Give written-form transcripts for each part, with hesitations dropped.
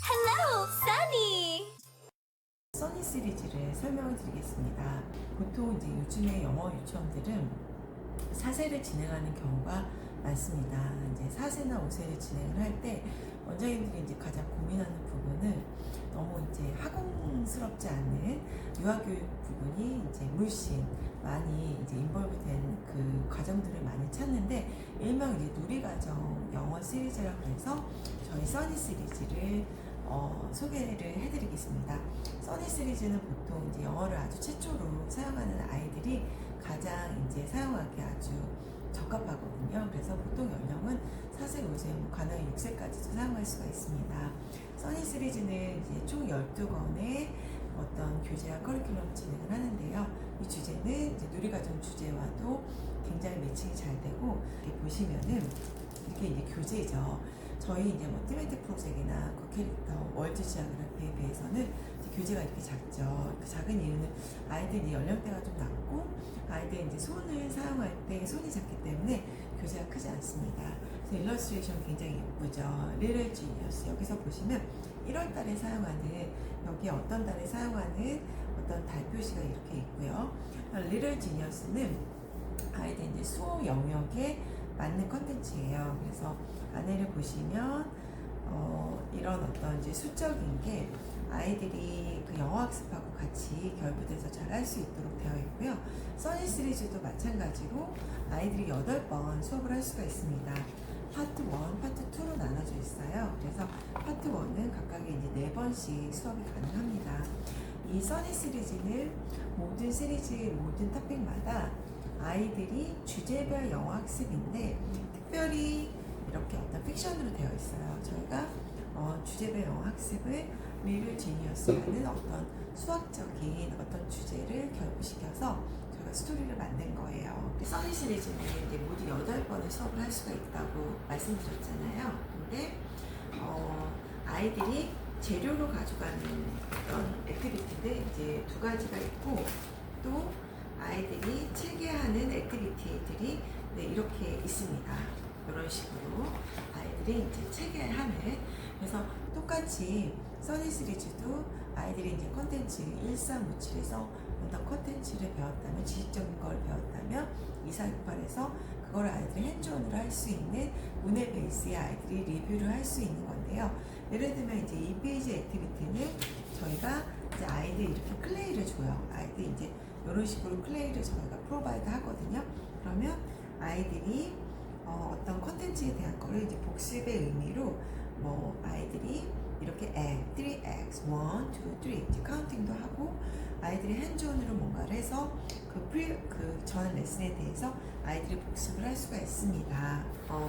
Hello, Sunny! 써니 시리즈를 설명을 드리겠습니다. 보통 이제 요즘에 영어 유치원들은 4세를 진행하는 경우가 많습니다. 이제 4세나 5세를 진행을 할 때 원장님들이 이제 가장 고민하는 부분은 너무 이제 학원스럽지 않은 유아교육 부분이 이제 물씬 많이 이제 인볼브된 그 과정들을 많이 찾는데, 일명 이제 누리과정 영어 시리즈라고 해서 저희 써니 시리즈를 소개를 해드리겠습니다. 써니 시리즈는 보통 이제 영어를 아주 최초로 사용하는 아이들이 가장 이제 사용하기 아주 적합하거든요. 그래서 보통 연령은 4세, 5세, 가능한 6세까지도 사용할 수가 있습니다. 써니 시리즈는 이제 총 12권의 어떤 교재와 커리큘럼 진행을 하는데요. 이 주제는 이제 누리과정 주제와도 굉장히 매칭이 잘 되고, 이렇게 보시면은 이게 이제 교재죠. 저희 이제 뭐 티메틱 프로젝트나 국캐릭터 월드 지오그래피에 비해서는 교재가 이렇게 작죠. 그 작은 이유는 아이들 연령대가 좀 낮고, 아이들 이제 손을 사용할 때 손이 작기 때문에 교재가 크지 않습니다. 그래서 일러스트레이션 굉장히 예쁘죠. 리틀 지니어스, 여기서 보시면 1월 달에 사용하는, 여기 어떤 달에 사용하는 어떤 달 표시가 이렇게 있고요. 리틀 지니어스는 아이들 이제 수호 영역에 맞는 컨텐츠예요. 그래서 안에를 보시면 이런 어떤 이제 수적인 게 아이들이 그 영어 학습하고 같이 결부돼서 잘 할 수 있도록 되어 있고요. 써니 시리즈도 마찬가지로 아이들이 8번 수업을 할 수가 있습니다. 파트 1, 파트 2로 나눠져 있어요. 그래서 파트 1은 각각의 이제 4번씩 수업이 가능합니다. 이 써니 시리즈는 모든 시리즈, 모든 토픽마다 아이들이 주제별 영어 학습인데, 특별히 이렇게 어떤 픽션으로 되어 있어요. 저희가 주제별 영어 학습을 리틀 지니어스라는 어떤 수학적인 어떤 주제를 결부시켜서 저희가 스토리를 만든 거예요. 써니 시리즈는 이제 모두 8번의 수업을 할 수가 있다고 말씀드렸잖아요. 근데 아이들이 재료로 가져가는 어떤 액티비티인데 이제 2가지가 있고, 또 아이들이 체계하는 액티비티들이 이렇게 있습니다. 이런 식으로 아이들이 이제 체계하는, 그래서 똑같이 써니 시리즈도 아이들이 이제 컨텐츠 1357에서 어떤 컨텐츠를 배웠다면, 지식적인 걸 배웠다면 2468에서 그걸 아이들이 핸즈온으로 할 수 있는 문해 베이스의 아이들이 리뷰를 할 수 있는 건데요. 예를 들면 이제 이 페이지 액티비티는 저희가 이제 아이들 이렇게 클레이를 줘요. 아이들 이제 이런 식으로 클레이를 저희가 프로바이드 하거든요. 그러면 아이들이 어떤 컨텐츠에 대한 거를 이제 복습의 의미로 뭐 아이들이 이렇게 egg, 3eggs, 1, 2, 3 이제 카운팅도 하고, 아이들이 핸즈온으로 뭔가를 해서 그 전 레슨에 대해서 아이들이 복습을 할 수가 있습니다.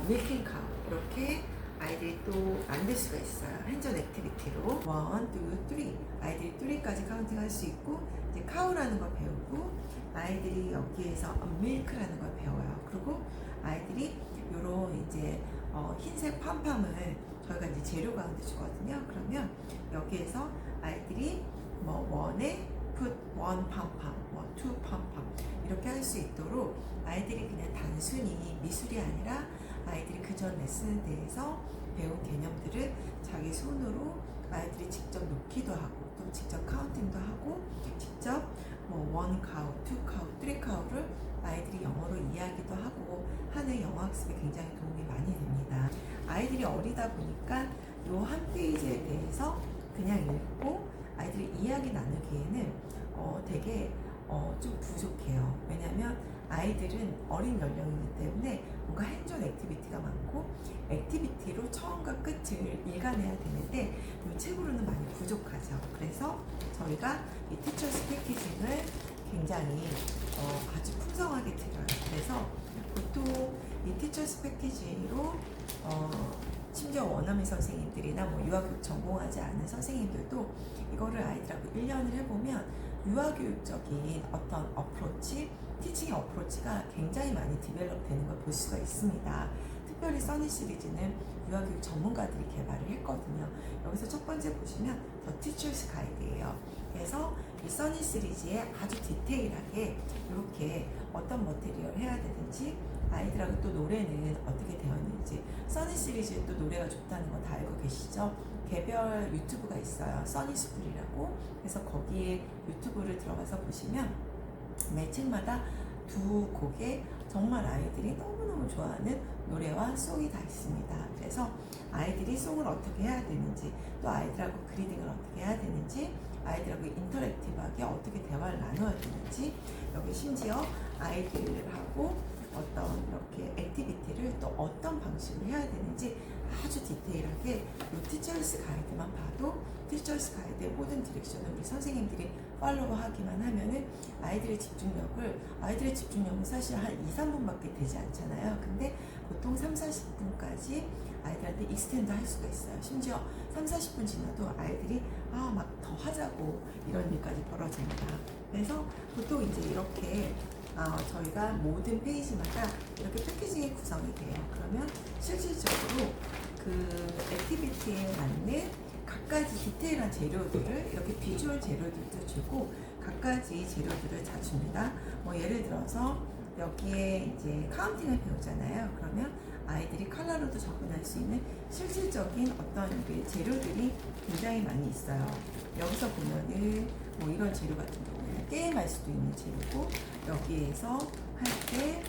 밀킹 카우 이렇게 아이들이 또 만들 수가 있어요. 핸즈온 액티비티로 1, 2, 3 아이들이 3까지 카운팅 할 수 있고, 이제 카우라는 걸 배우고, 아이들이 여기에서 밀크라는 걸 배워요. 그리고 아이들이 요런 이제 흰색 팜팜을 저희가 이제 재료 가운데 주거든요. 그러면 여기에서 아이들이 뭐 원에 put one 팜팜, 뭐 two 팜팜 이렇게 할 수 있도록, 아이들이 그냥 단순히 미술이 아니라 아이들이 그 전 레슨에 대해서 배운 개념들을 자기 손으로 아이들이 직접 놓기도 하고, 또 직접 카운팅도 하고, 직접 뭐 원 카우, 투 카우, 쓰리 카우를 아이들이 영어로 이해하기도 하고 하는 영어 학습에 굉장히 도움이 많이 됩니다. 아이들이 어리다 보니까 요 한 페이지에 대해서 그냥 읽고 아이들이 이야기 나누기에는 되게 좀 부족해요. 왜냐면 아이들은 어린 연령이기 때문에 뭔가 핸즈온 액티비티가 많고, 액티비티로 처음과 끝을 읽어내야 되는데 이 책으로는 많이 부족하죠. 그래서 저희가 이 티처스 패키징을 굉장히 아주 풍성하게 드려요. 그래서 보통 이 티처스 패키지로 심지어 원어민 선생님들이나 뭐 유아교육 전공하지 않은 선생님들도 이거를 아이들하고 1년을 해보면 유아교육적인 어떤 어프로치, 티칭의 어프로치가 굉장히 많이 디벨롭 되는 걸 볼 수가 있습니다. 특별히 써니 시리즈는 유아교육 전문가들이 개발을 했거든요. 여기서 첫 번째 보시면 더 티처스 가이드예요. 그래서 이 써니 시리즈에 아주 디테일하게 이렇게 어떤 머티리얼 해야 되는지, 아이들하고 또 노래는 어떻게 되었는지. 써니 시리즈 또 노래가 좋다는 거 다 알고 계시죠? 개별 유튜브가 있어요. 써니스쿨이라고. 그래서 거기에 유튜브를 들어가서 보시면 매 책마다 두 곡에 정말 아이들이 너무너무 좋아하는 노래와 송이 다 있습니다. 그래서 아이들이 송을 어떻게 해야 되는지, 또 아이들하고 그리딩을 어떻게 해야 되는지, 아이들하고 인터랙티브하게 어떻게 대화를 나눠야 되는지, 여기 심지어 아이들하고 어떤 이렇게 액티비티를 또 어떤 방식으로 해야 되는지 아주 디테일하게 이 티처스 가이드만 봐도, 티처스 가이드의 모든 디렉션을 우리 선생님들이 팔로우 하기만 하면은 아이들의 집중력은 사실 한 2, 3분밖에 되지 않잖아요. 근데 보통 3, 40분까지 아이들한테 익스텐드 할 수가 있어요. 심지어 3, 40분 지나도 아이들이 막 더 하자고 이런 일까지 벌어집니다. 그래서 보통 이제 이렇게 저희가 모든 페이지마다 이렇게 패키징이 구성이 돼요. 그러면 실질적으로 그 액티비티에 맞는 각가지 디테일한 재료들을 이렇게 비주얼 재료들도 주고 각가지 재료들을 다 줍니다. 뭐 예를 들어서 여기에 이제 카운팅을 배우잖아요. 그러면 아이들이 컬러로도 접근할 수 있는 실질적인 어떤 재료들이 굉장히 많이 있어요. 여기서 보면은 뭐 이런 재료 같은 경우는 게임할 수도 있는 재료고, 여기에서 할 때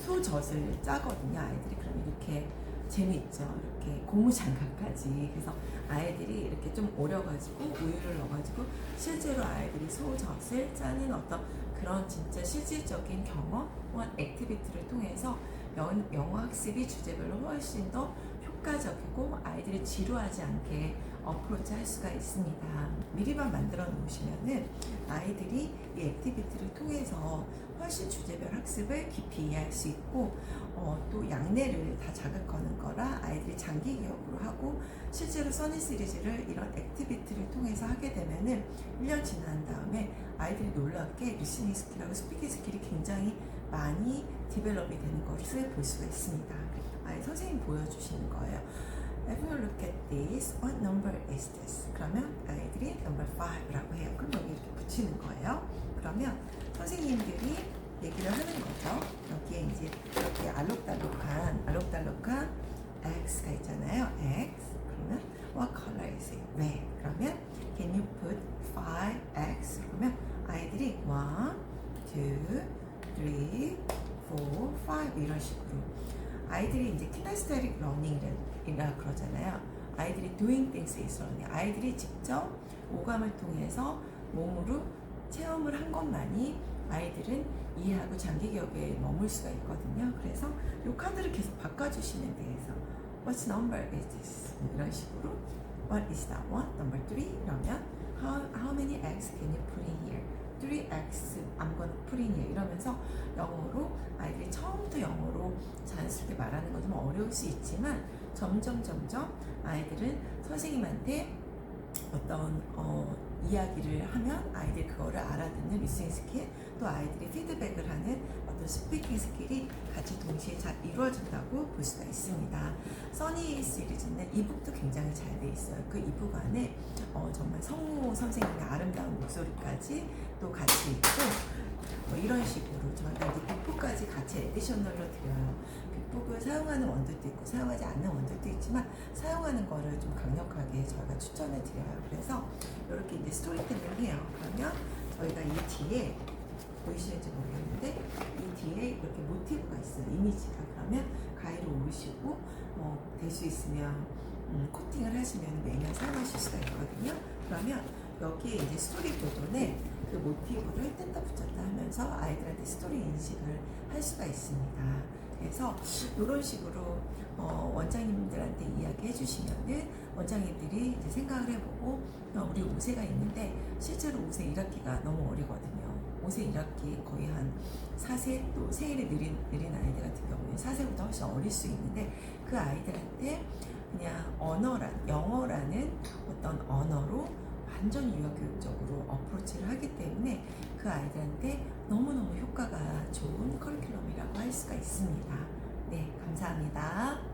소젖을 짜거든요. 아이들이. 그러면 이렇게 재미있죠. 이렇게 고무장갑까지. 그래서 아이들이 이렇게 좀 오려가지고 우유를 넣어가지고 실제로 아이들이 소젖을 짜는 어떤 그런 진짜 실질적인 경험과 액티비티를 통해서 영어 학습이 주제별로 훨씬 더 효과적이고 아이들이 지루하지 않게 어프로치 할 수가 있습니다. 미리만 만들어 놓으시면은 아이들이 이 액티비티를 통해서 훨씬 주제별 학습을 깊이 이해할 수 있고, 또 양내를 다 자극하는 거라 아이들이 장기 기억으로 하고, 실제로 써니 시리즈를 이런 액티비티를 통해서 하게 되면은 1년 지난 다음에 아이들이 놀랍게 리스닝 스킬하고 스피킹 스킬이 굉장히 많이 디벨롭이 되는 것을 볼 수가 있습니다. 선생님 보여주시는 거예요. If you look at this, what number is this? 그러면 아이들이 number 5라고 해요. 그럼 여기 이렇게 붙이는 거예요. 그러면 선생님들이 얘기를 하는 거죠. 여기에 이제 이렇게 알록달록한 X가 있잖아요. X. 그러면 what color is it? red. 그러면 can you put 5X? 그러면 아이들이 1, 2, 3, 4, 5 이런 식으로. 아이들이 이제 키네스테릭 러닝이라 그러잖아요. 아이들이 doing things is learning. 아이들이 직접 오감을 통해서 몸으로 체험을 한 것만이 아이들은 이해하고 장기 기억에 머물 수가 있거든요. 그래서 이 카드를 계속 바꿔주시면 돼요. What number is this? 이런 식으로 What is that one? Number 3 이러면 How many eggs can you put in here? 3x I'm gonna put in here 이러면서 영어로 아이들이 처음부터 영어로 자연스럽게 말하는 건 좀 어려울 수 있지만 점점 아이들은 선생님한테 어떤 이야기를 하면 아이들이 그거를 알아듣는 리스닝 스킬, 또 아이들이 피드백을 하는 어떤 스피킹 스킬이 같이 동시에 잘 이루어진다고 볼 수가 있습니다. 써니 시리즈는 이북도 굉장히 잘 돼 있어요. 그 이북 안에 정말 성우 선생님의 아름다운 목소리까지 또 같이 있고, 이런 식으로 저희가 이제 빅북까지 같이 에디셔널로 드려요. 빅북을 사용하는 원들도 있고 사용하지 않는 원들도 있지만 사용하는 거를 좀 강력하게 저희가 추천을 드려요. 그래서 이렇게 이제 스토리텔링을 해요. 그러면 저희가 이 뒤에 보이시는지 모르겠는데 이 뒤에 이렇게 모티브가 있어요. 이미지가. 그러면 가위로 오르시고 될 수 있으면 코팅을 하시면 매년 사용하실 수가 있거든요. 그러면 여기에 이제 스토리 보존에 그 모티브를 뗐다 붙였다 하면서 아이들한테 스토리 인식을 할 수가 있습니다. 그래서 이런 식으로 원장님들한테 이야기해 주시면은 원장님들이 이제 생각을 해보고 우리 5세가 있는데 실제로 5세 1학기가 너무 어리거든요. 5세 1학기 거의 한 4세, 또 생일이 느린 아이들 같은 경우에 4세보다 훨씬 어릴 수 있는데 그 아이들한테 그냥 영어라는 어떤 언어로 완전히 유아교육적으로 어프로치를 하기 때문에 그 아이들한테 너무너무 효과가 좋은 커리큘럼이라고 할 수가 있습니다. 네, 감사합니다.